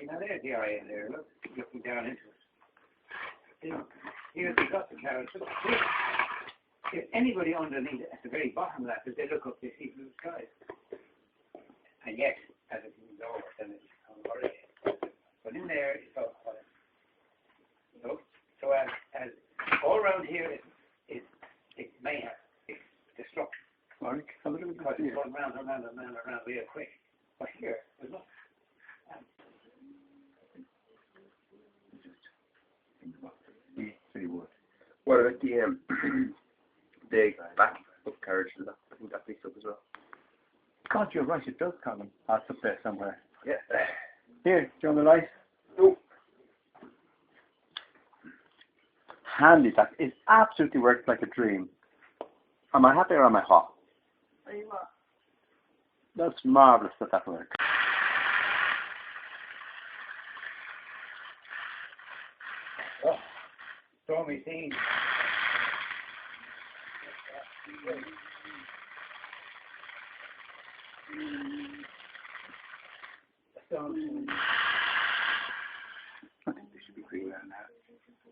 You know, there's the eye in there, look, looking down into it. You know, here's the got the carrots. Look, here. If anybody underneath at the very bottom of that, if they look up, they see blue skies. And yet, as it moves over, then it's already. But in there, it's all quiet. So as all around here, it's mayhem, it's destruction. Mark, have a look at Because it's going round and round and round and round real quick. But here, there's nothing. What about the back of carriage to that? I think that picks up as well. God, you're right, it does, Colin. Oh, it's up there somewhere. Yeah. Here, do you want the light? No. Handy, that it absolutely works like a dream. Am I happy or am I hot? Are you what? That's marvellous that works. Oh, stormy scene. I think they should be pretty well now.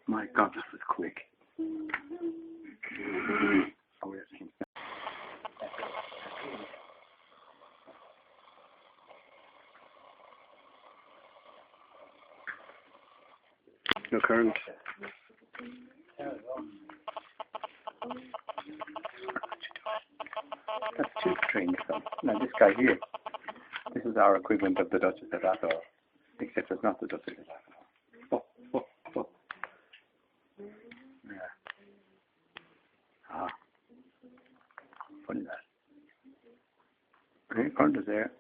My God, that was quick. Oh, yes. No current. That's two trains. Now this guy here, this is our equivalent of the Duchess of Atholl, except it's not the Duchess of Atholl. Oh. Yeah. Ah. Funny that. Okay, current is there.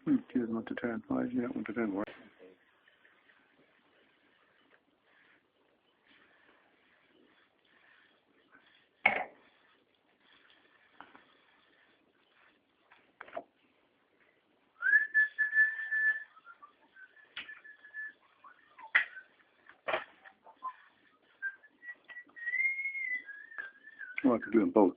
She doesn't want to turn. Why does she not want to turn? I want to do them both.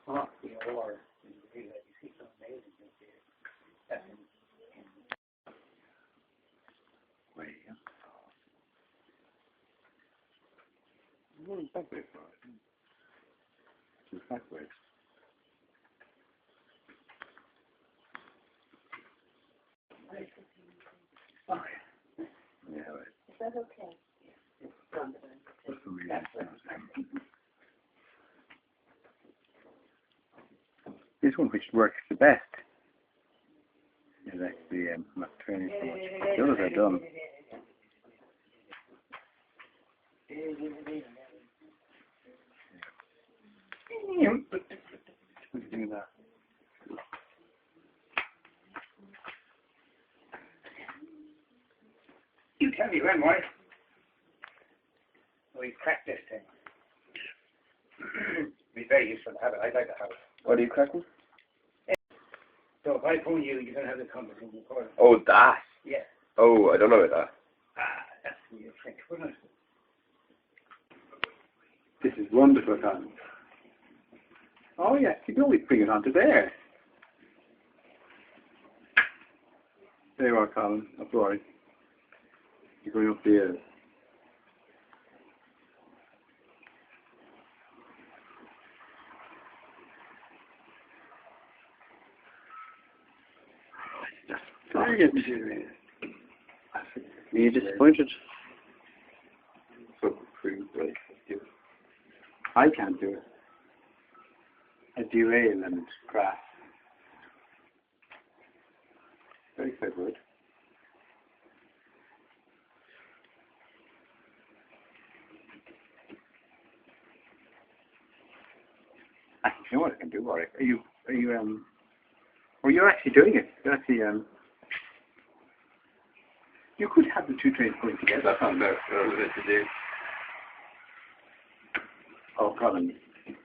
Oh, the ore. You see some amazing things here. That's Way up. Backwards. Just backwards. okay. Yeah, right. Is that okay? That's the reason. This one, which works the best, is actually not turning so much. The others are done. Do that. You tell me when, Mike. We crack this thing. Be very useful to have it. I'd like to have it. What are you cracking? So if I phone you, you're going to have the compass in the corner. Oh, that. Yeah. Oh, I don't know about that. That's the trick, wouldn't it? This is wonderful, Colin. Oh yes, you can always bring it onto there. There you are, Colin. Up right. You're going up the air. Brilliant. Are you disappointed? So, pretty right. I can't do it. I derail and crash. Very clever. Actually, you know what I can do, Warwick? Well, you're actually doing it. You're actually, you could have the two trains going together. That's not about what to do. Oh, Colin,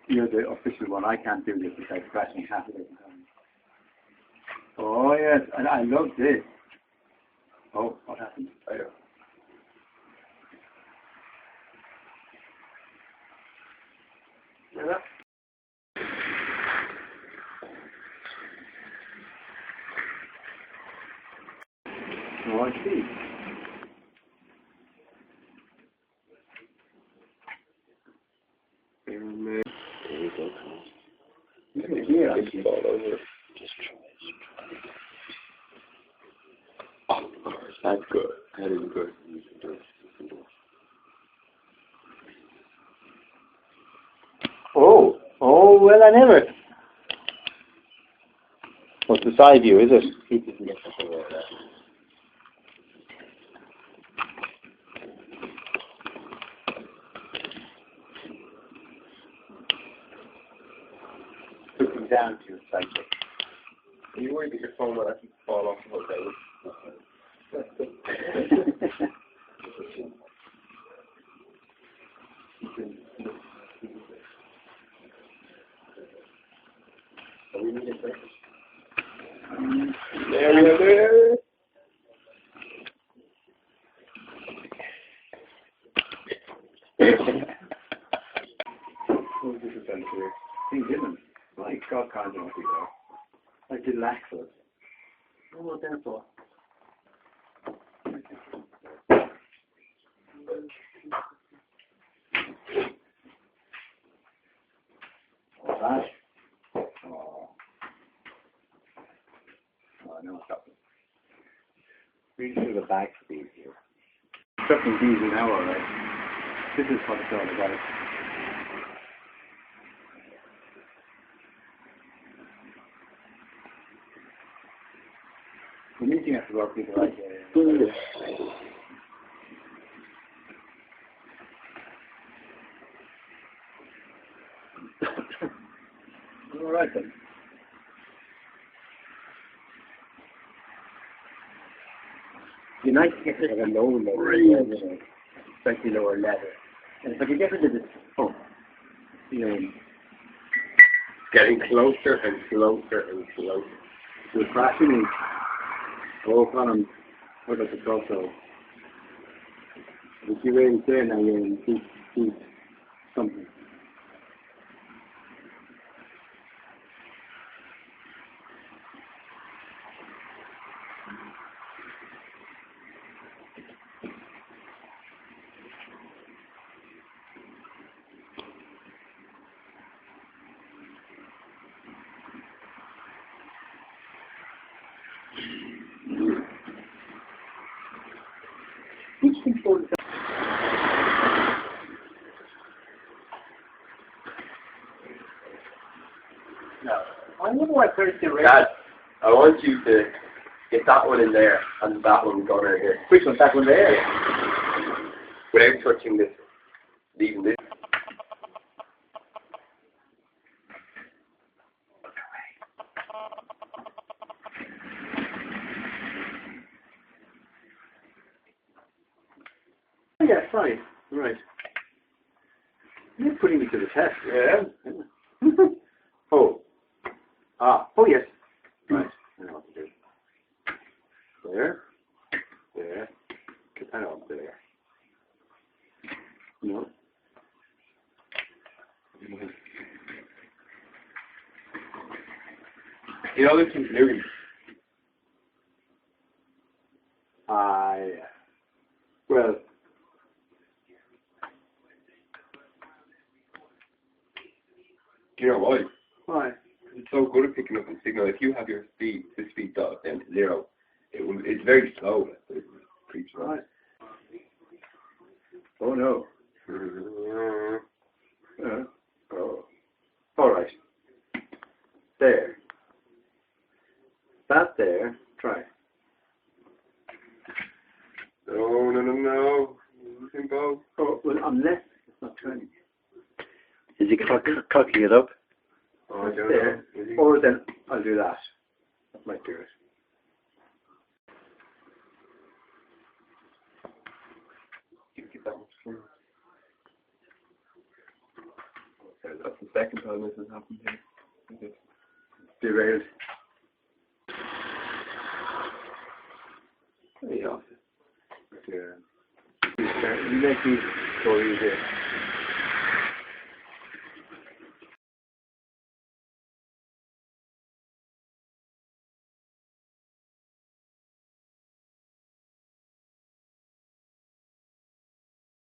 you're the official one. I can't do this without crashing half of it. Oh yes, and I love this. Oh, what happened? I know. Oh, I see. There you go. You can hear it. It's all over. Oh, that's good. That is good. Oh, well, I never. What's the side view, is it? He didn't get something like that. Took him down to his side. Are you worried that your phone will actually fall off the whole thing? Are we needing breakfast? There. What was this adventure? Things in them. My God, can't do it. Like the laxers. Oh, therefore. What's that? Oh. Oh, no, stop it. We should have a bag for these here. Stuffing these now, alright. This is what it's all about. The meeting has to work with the right Alright then. You're nice to get like a low letter, especially lower letter. And if I could get rid of this, Getting closer and closer and closer. the crashing is all columns. What about the torso? If you're in there now, you're in deep something. Which control is that? No. I wonder why first the red. Dad, I want you to get that one in there and that one going right here. Which one's that one there? Without touching this. Leaving this. Oh, yeah, fine. Right. You're putting me to the test. Yeah. Oh. Oh yes. Right. I know what to do. There. There. I know what to do there. No. You know this is new. Yeah. Well. You know why? Why? It's so good at picking up the signal. If you have your speed, the speed dialed down to 0, it's very slow. It creeps around. Right. Oh no. Oh. All right. There. That there. Try. No. You can go. Oh, well, unless it's not turning. Is he cocking it up? Oh, I don't There. know. Or then I'll do that. That might do it. You keep that one. That's the second time this has happened here. Derailed. off. Yeah. You make these stories